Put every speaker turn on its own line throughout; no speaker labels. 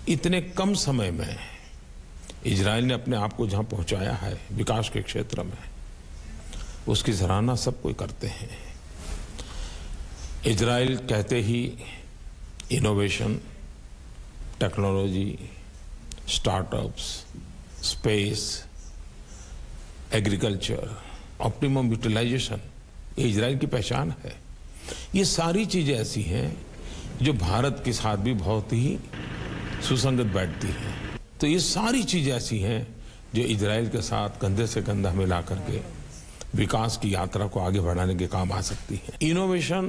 इतने कम समय में इजराइल ने अपने आप को जहां पहुंचाया है विकास के क्षेत्र में, उसकी सराहना सब कोई करते हैं। इजराइल कहते ही innovation, technology, startups, space, agriculture, optimum utilisation, ये इजराइल की पहचान है। ये सारी चीजें ऐसी हैं जो भारत के साथ भी बहुत ही सुसंगत बैठती हैं। तो ये सारी चीजें ऐसी हैं जो इजराइल के साथ कंधे से कंधा मिला करके विकास की यात्रा को आगे बढ़ाने के काम आ सकती है। इनोवेशन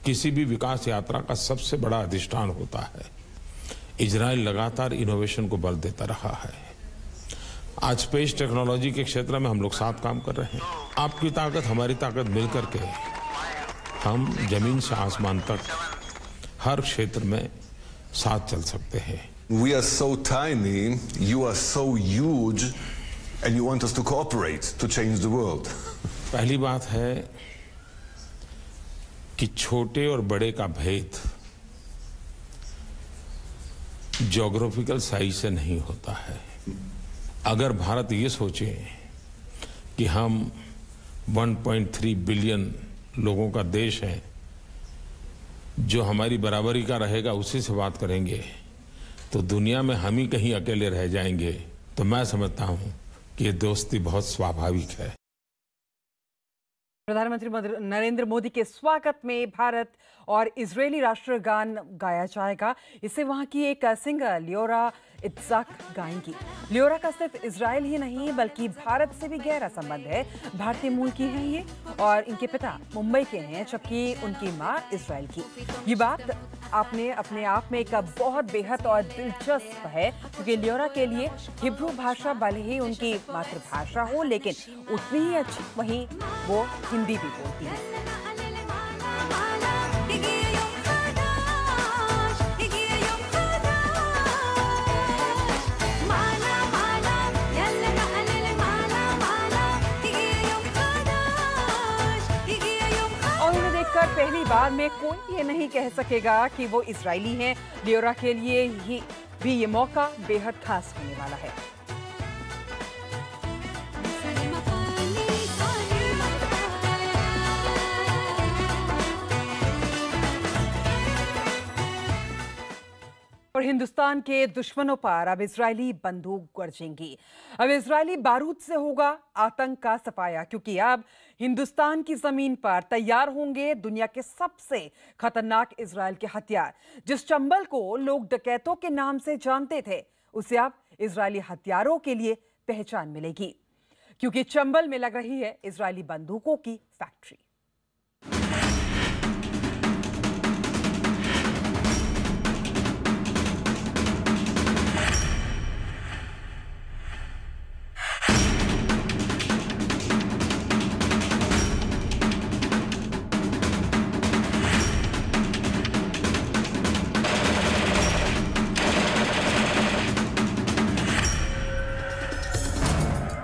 किसी भी विकास यात्रा का सबसे बड़ा अधिष्ठान होता है। इजराइल लगातार इनोवेशन को बल देता रहा है। आज स्पेस टेक्नोलॉजी के क्षेत्र में हम लोग साथ काम कर रहे हैं। आपकी ताकत हमारी ताकत मिलकर के हम जमीन से आसमान तक हर क्षेत्र में साथ चल सकते हैं।
We are so tiny, you are so huge, and you want us to cooperate to change the world.
पहली बात है कि छोटे और बड़े का भेद ज्योग्राफिकल साइज से नहीं होता है। अगर भारत ये सोचे कि हम 1.3 बिलियन लोगों का देश है, जो हमारी बराबरी का रहेगा उसी से बात करेंगे, तो दुनिया में हम ही कहीं अकेले रह जाएंगे। तो मैं समझता हूं कि ये दोस्ती बहुत स्वाभाविक है।
प्रधानमंत्री नरेंद्र मोदी के स्वागत में भारत और इजरायली राष्ट्रगान गाया जाएगा। इसे वहां की एक सिंगर लियोरा इत्साक गाएंगी। लियोरा का सिर्फ इजरायल ही नहीं बल्कि भारत से भी गहरा संबंध है। भारतीय मूल की हैं ये और इनके पिता मुंबई के हैं, जबकि उनकी मां इजरायल की। ये बात आपने अपने आप में एक बहुत बेहद और दिलचस्प है, क्योंकि लियोरा के लिए हिब्रू भाषा भले ही उनकी मातृभाषा हो, लेकिन उतनी ही अच्छी वहीं वो हिंदी भी बोलती है। पहली बार में कोई ये नहीं कह सकेगा कि वो इजरायली हैं। लियोरा के लिए भी ये मौका बेहद खास होने वाला है। और हिंदुस्तान के दुश्मनों पर अब इजरायली बंदूक गरजेंगी। अब इजरायली बारूद से होगा आतंक का सफाया, क्योंकि अब हिंदुस्तान की जमीन पर तैयार होंगे दुनिया के सबसे खतरनाक इजरायल के हथियार। जिस चंबल को लोग डकैतों के नाम से जानते थे, उसे अब इजरायली हथियारों के लिए पहचान मिलेगी, क्योंकि चंबल में लग रही है इजरायली बंदूकों की फैक्ट्री।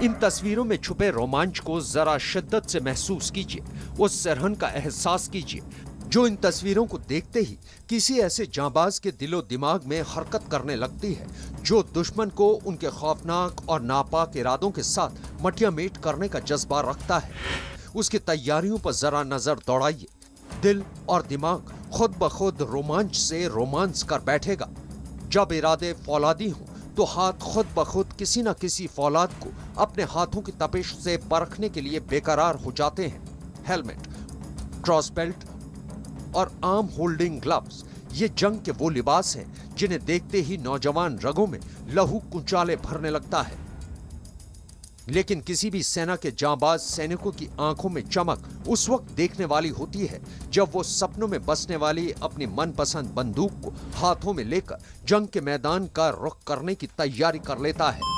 इन तस्वीरों में छुपे रोमांच को जरा शिद्दत से महसूस कीजिए, उस सरहन का एहसास कीजिए जो इन तस्वीरों को देखते ही किसी ऐसे जांबाज के दिलो दिमाग में हरकत करने लगती है जो दुश्मन को उनके खौफनाक और नापाक इरादों के साथ मटियामेट करने का जज्बा रखता है। उसकी तैयारियों पर जरा नजर दौड़ाइए। दिल और दिमाग खुद ब खुद रोमांच से रोमांस कर बैठेगा। जब इरादे फौलादी हों तो हाथ खुद ब खुद किसी न किसी फौलाद को अपने हाथों की तपिश से परखने के लिए बेकरार हो जाते हैं। हेलमेट, क्रॉस बेल्ट और आर्म होल्डिंग ग्लव्स, ये जंग के वो लिबास हैं जिन्हें देखते ही नौजवान रगों में लहू कुंचाले भरने लगता है। लेकिन किसी भी सेना के जांबाज सैनिकों की आंखों में चमक उस वक्त देखने वाली होती है जब वो सपनों में बसने वाली अपनी मनपसंद बंदूक को हाथों में लेकर जंग के मैदान का रुख करने की तैयारी कर लेता है।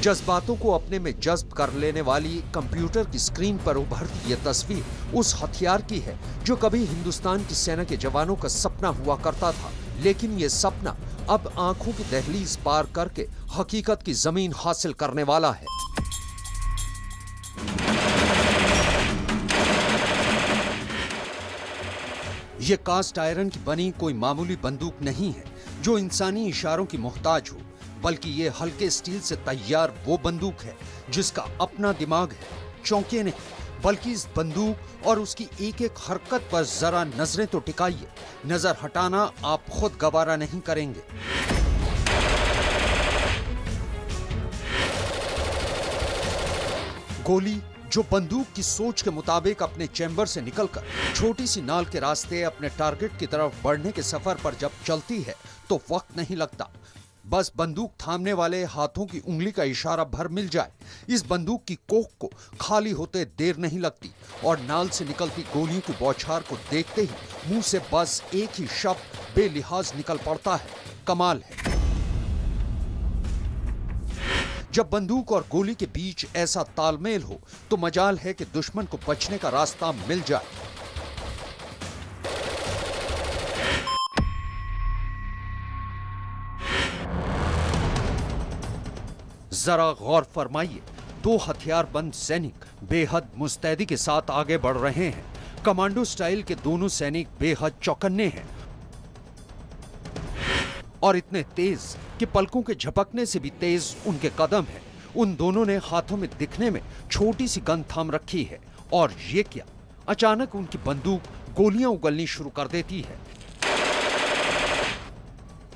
जज्बातों को अपने में जज्ब कर लेने वाली कंप्यूटर की स्क्रीन पर उभरती ये तस्वीर उस हथियार की है जो कभी हिंदुस्तान की सेना के जवानों का सपना हुआ करता था, लेकिन ये सपना अब आंखों की दहलीज पार करके हकीकत की जमीन हासिल करने वाला है। ये कास्ट आयरन की बनी कोई मामूली बंदूक नहीं है जो इंसानी इशारों की मोहताज हो, बल्कि ये हल्के स्टील से तैयार वो बंदूक है जिसका अपना दिमाग है। चौंकिए नहीं, बल्कि इस बंदूक और उसकी एक एक हरकत पर जरा नजरें तो टिकाइए। नजर हटाना आप खुद गवारा नहीं करेंगे। गोली जो बंदूक की सोच के मुताबिक अपने चैम्बर से निकलकर छोटी सी नाल के रास्ते अपने टारगेट की तरफ बढ़ने के सफर पर जब चलती है तो वक्त नहीं लगता। बस बंदूक थामने वाले हाथों की उंगली का इशारा भर मिल जाए, इस बंदूक की कोख को खाली होते देर नहीं लगती और नाल से निकलती गोलियों की बौछार को देखते ही मुंह से बस एक ही शब्द बेलिहाज निकल पड़ता है, कमाल है। जब बंदूक और गोली के बीच ऐसा तालमेल हो तो मजाल है कि दुश्मन को बचने का रास्ता मिल जाए। जरा गौर फरमाइए, दो हथियारबंद सैनिक बेहद मुस्तैदी के साथ आगे बढ़ रहे हैं। कमांडो स्टाइल के दोनों सैनिक बेहद चौकन्ने हैं और इतने तेज कि पलकों के झपकने से भी तेज उनके कदम हैं। उन दोनों ने हाथों में दिखने में छोटी सी गन थाम रखी है और ये क्या, अचानक उनकी बंदूक गोलियां उगलनी शुरू कर देती है।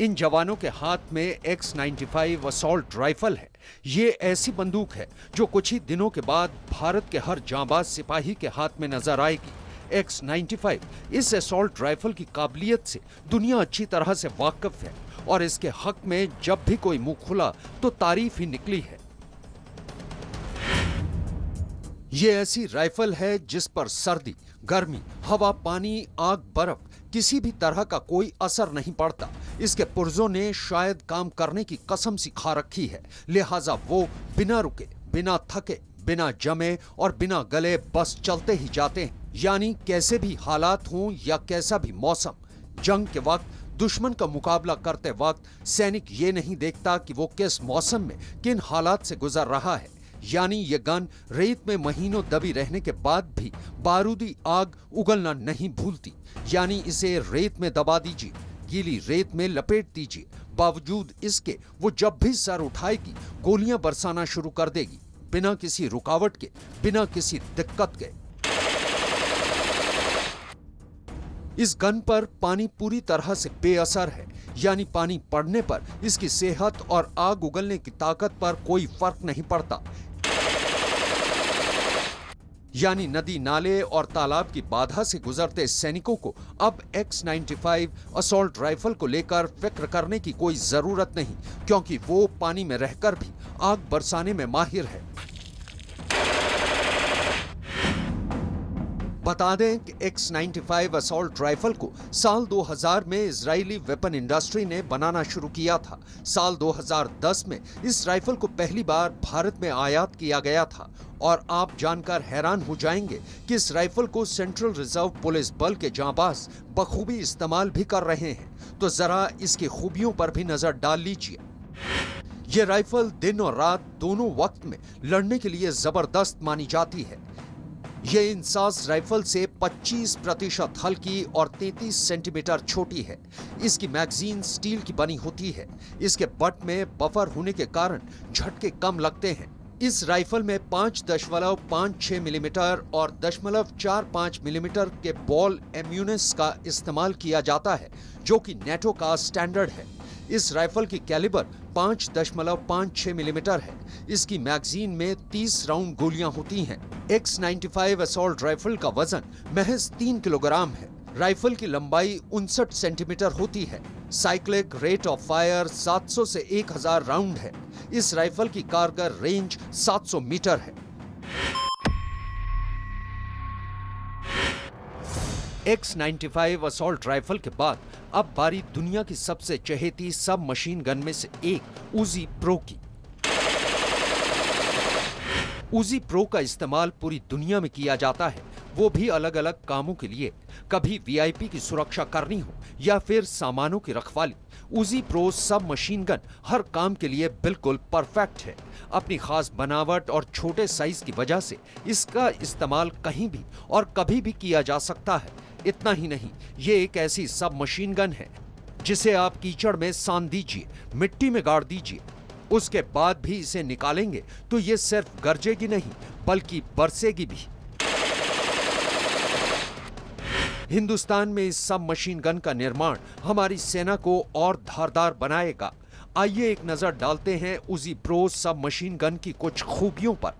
इन जवानों के हाथ में X-95 असॉल्ट राइफल है। ये ऐसी बंदूक है जो कुछ ही दिनों के बाद भारत के हर जांबाज सिपाही के हाथ में नजर आएगी। X-95 इस असॉल्ट राइफल की काबिलियत से दुनिया अच्छी तरह से वाकिफ है और इसके हक में जब भी कोई मुंह खुला तो तारीफ ही निकली है। ये ऐसी राइफल है जिस पर सर्दी, गर्मी, हवा, पानी, आग, बर्फ किसी भी तरह का कोई असर नहीं पड़ता। इसके पुर्जों ने शायद काम करने की कसम सी खा रखी है, लिहाजा वो बिना रुके, बिना थके, बिना जमे और बिना गले बस चलते ही जाते हैं। यानी कैसे भी हालात हों या कैसा भी मौसम, जंग के वक्त दुश्मन का मुकाबला करते वक्त सैनिक ये नहीं देखता कि वो किस मौसम में किन हालात से गुजर रहा है। यानी ये गन रेत में महीनों दबी रहने के बाद भी बारूदी आग उगलना नहीं भूलती। यानी इसे रेत में दबा दीजिए, गीली रेत में लपेट दीजिए, बावजूद इसके वो जब भी सर उठाएगी गोलियां बरसाना शुरू कर देगी, बिना किसी रुकावट के, बिना किसी दिक्कत के। इस गन पर पानी पूरी तरह से बेअसर है, यानी पानी पड़ने पर इसकी सेहत और आग उगलने की ताकत पर कोई फर्क नहीं पड़ता। यानी नदी, नाले और तालाब की बाधा से गुजरते सैनिकों को अब X-95 असॉल्ट राइफल को लेकर फिक्र करने की कोई जरूरत नहीं, क्योंकि वो पानी में रहकर भी आग बरसाने में माहिर है। बता दें कि X-95 असॉल्ट राइफल को साल 2000 में इजरायली वेपन इंडस्ट्री ने बनाना शुरू किया था। साल 2010 में इस राइफल को पहली बार भारत में आयात किया गया था और आप जानकर हैरान हो जाएंगे कि इस राइफल को सेंट्रल रिजर्व पुलिस बल के जांबाज बखूबी इस्तेमाल भी कर रहे हैं। तो जरा इसकी खूबियों पर भी नजर डाल लीजिए। ये राइफल दिन और रात दोनों वक्त में लड़ने के लिए जबरदस्त मानी जाती है। यह इंसास राइफल से 25% हल्की और 33 सेंटीमीटर छोटी है। इसकी मैगजीन स्टील की बनी होती है। इसके बट में बफर होने के कारण झटके कम लगते हैं। इस राइफल में 5.56 मिलीमीटर और 0.45 मिलीमीटर के बॉल एम्यूनेस का इस्तेमाल किया जाता है, जो कि नेटो का स्टैंडर्ड है। इस राइफल की कैलिबर 5.56 मिलीमीटर है। इसकी मैगजीन में 30 राउंड गोलियां होती हैं। X-95 असॉल्ट राइफल का वजन महज 3 किलोग्राम है। राइफल की लंबाई 59 सेंटीमीटर होती है। साइक्लिक रेट ऑफ फायर 700 से 1000 राउंड है। इस राइफल की कारगर रेंज 700 मीटर है। X-95 असॉल्ट राइफल के बाद अब बारी दुनिया की सबसे चहेती सब मशीन गन में से एक उजी प्रो की। उजी प्रो का इस्तेमाल पूरी दुनिया में किया जाता है, वो भी अलग अलग कामों के लिए। कभी वीआईपी की सुरक्षा करनी हो या फिर सामानों की रखवाली, उजी प्रो सब मशीन गन हर काम के लिए बिल्कुल परफेक्ट है। अपनी खास बनावट और छोटे साइज की वजह से इसका इस्तेमाल कहीं भी और कभी भी किया जा सकता है। इतना ही नहीं, ये एक ऐसी सब मशीन गन है जिसे आप कीचड़ में सान दीजिए, मिट्टी में गाड़ दीजिए, उसके बाद भी इसे निकालेंगे तो ये सिर्फ गरजेगी नहीं बल्कि बरसेगी भी। हिंदुस्तान में इस सब मशीन गन का निर्माण हमारी सेना को और धारदार बनाएगा। आइए एक नजर डालते हैं उजी प्रो सब मशीन गन की कुछ खूबियों पर।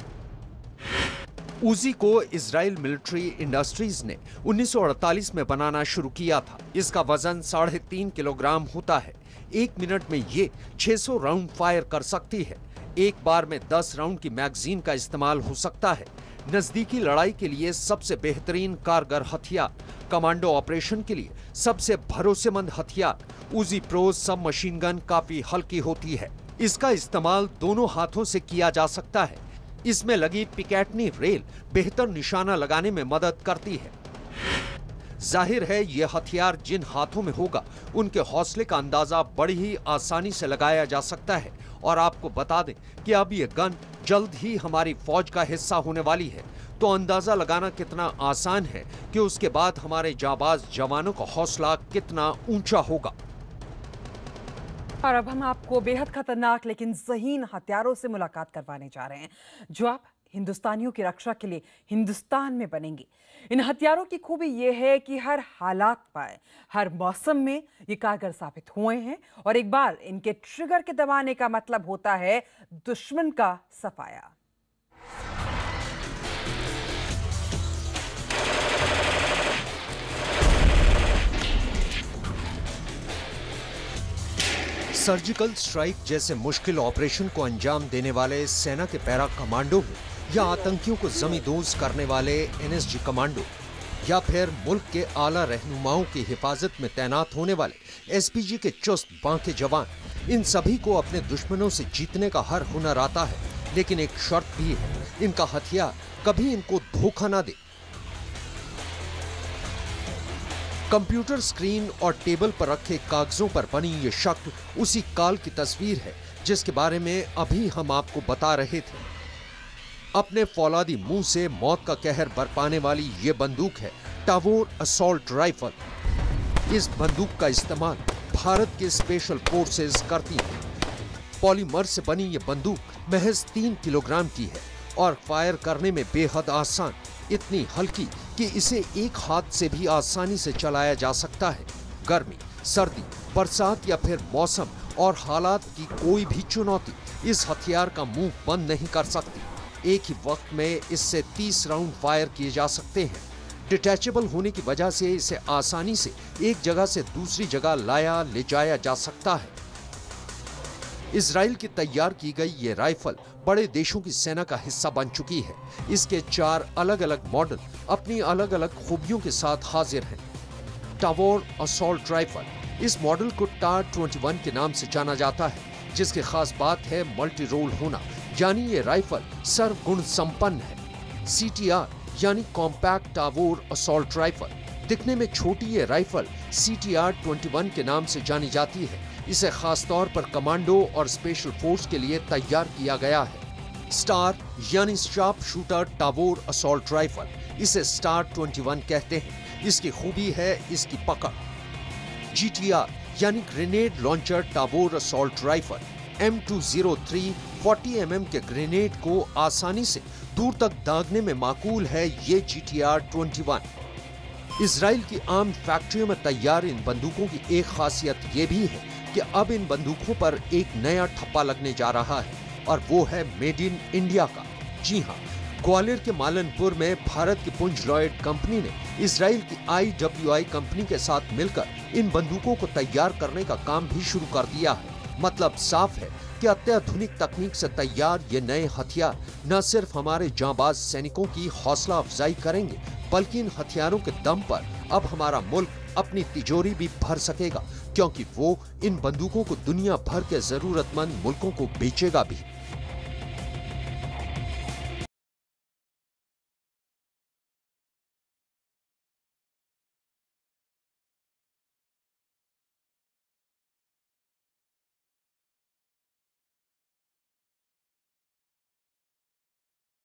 उजी को इजराइल मिलिट्री इंडस्ट्रीज ने 1948 में बनाना शुरू किया था। इसका वजन 3.5 किलोग्राम होता है। 1 मिनट में ये 600 राउंड फायर कर सकती है। एक बार में 10 राउंड की मैगजीन का इस्तेमाल हो सकता है। नजदीकी लड़ाई के लिए सबसे बेहतरीन कारगर हथियार, कमांडो ऑपरेशन के लिए सबसे भरोसेमंद हथियार। उजी प्रो सब मशीन गन काफी हल्की होती है। इसका इस्तेमाल दोनों हाथों से किया जा सकता है। इसमें लगी पिकैटनी रेल बेहतर निशाना लगाने में मदद करती है। जाहिर है ये हथियार जिन हाथों में होगा उनके हौसले का अंदाजा बड़ी ही आसानी से लगाया जा सकता है। और आपको बता दें कि अब ये गन जल्द ही हमारी फौज का हिस्सा होने वाली है, तो अंदाजा लगाना कितना आसान है कि उसके बाद हमारे जाबाज जवानों का हौसला कितना ऊंचा होगा।
और अब हम आपको बेहद खतरनाक लेकिन ज़हीन हथियारों से मुलाकात करवाने जा रहे हैं जो आप हिंदुस्तानियों की रक्षा के लिए हिंदुस्तान में बनेंगे। इन हथियारों की खूबी यह है कि हर हालात पर, हर मौसम में ये कारगर साबित हुए हैं और एक बार इनके ट्रिगर के दबाने का मतलब होता है दुश्मन का सफाया।
सर्जिकल स्ट्राइक जैसे मुश्किल ऑपरेशन को अंजाम देने वाले सेना के पैरा कमांडो हो या आतंकियों को जमींदोज करने वाले एनएसजी कमांडो या फिर मुल्क के आला रहनुमाओं की हिफाजत में तैनात होने वाले एसपीजी के चुस्त बांके जवान, इन सभी को अपने दुश्मनों से जीतने का हर हुनर आता है। लेकिन एक शर्त भी है, इनका हथियार कभी इनको धोखा ना दे। कंप्यूटर स्क्रीन और टेबल पर रखे कागजों पर बनी ये शक्ल उसी काल की तस्वीर है जिसके बारे में अभी हम आपको बता रहे थे। अपने फौलादी मुंह से मौत का कहर बरपाने वाली ये बंदूक है टावोर असॉल्ट राइफल। इस बंदूक का इस्तेमाल भारत के स्पेशल फोर्सेस करती हैं। पॉलीमर से बनी ये बंदूक महज 3 किलोग्राम की है और फायर करने में बेहद आसान, इतनी हल्की कि इसे एक हाथ से भी आसानी से चलाया जा सकता है। गर्मी, सर्दी, बरसात या फिर मौसम और हालात की कोई भी चुनौती इस हथियार का मुंह बंद नहीं कर सकती। एक ही वक्त में इससे 30 राउंड फायर किए जा सकते हैं। डिटैचेबल होने की वजह से इसे आसानी से एक जगह से दूसरी जगह लाया ले जाया जा सकता है। इजराइल की तैयार की गई ये राइफल बड़े देशों की सेना का हिस्सा बन चुकी है। इसके 4 अलग अलग मॉडल अपनी अलग अलग खूबियों के साथ हाजिर हैं। टावोर असॉल्ट राइफल, इस मॉडल को टार 21 के नाम से जाना जाता है, जिसकी खास बात है मल्टी रोल होना, यानी ये राइफल सर्वगुण संपन्न है। CTR यानी कॉम्पैक्ट टावोर असॉल्ट राइफल, दिखने में छोटी ये राइफल CTR 21 के नाम से जानी जाती है। इसे खास तौर पर कमांडो और स्पेशल फोर्स के लिए तैयार किया गया है। स्टार यानी शार्प शूटर टावोर असॉल्ट राइफल, इसे स्टार 21 कहते हैं। इसकी खूबी है इसकी पकड़। GTR यानी grenade launcher Tavor assault rifle, M203 40 mm के ग्रेनेड को आसानी से दूर तक दागने में माकूल है ये GTR 21। इजराइल की आर्म फैक्ट्रियों में तैयार इन बंदूकों की एक खासियत ये भी है कि अब इन बंदूकों पर एक नया ठप्पा लगने जा रहा है और वो है मेड इन इंडिया का। जी हाँ, ग्वालियर के मालनपुर में भारत की पुंज लॉयड कंपनी ने इजराइल की IWI कंपनी के साथ मिलकर इन बंदूकों को तैयार करने का काम भी शुरू कर दिया है। मतलब साफ है कि अत्याधुनिक तकनीक से तैयार ये नए हथियार न सिर्फ हमारे जांबाज सैनिकों की हौसला अफजाई करेंगे, बल्कि इन हथियारों के दम पर अब हमारा मुल्क अपनी तिजोरी भी भर सकेगा, क्योंकि वो इन बंदूकों को दुनिया भर के जरूरतमंद मुल्कों को बेचेगा भी।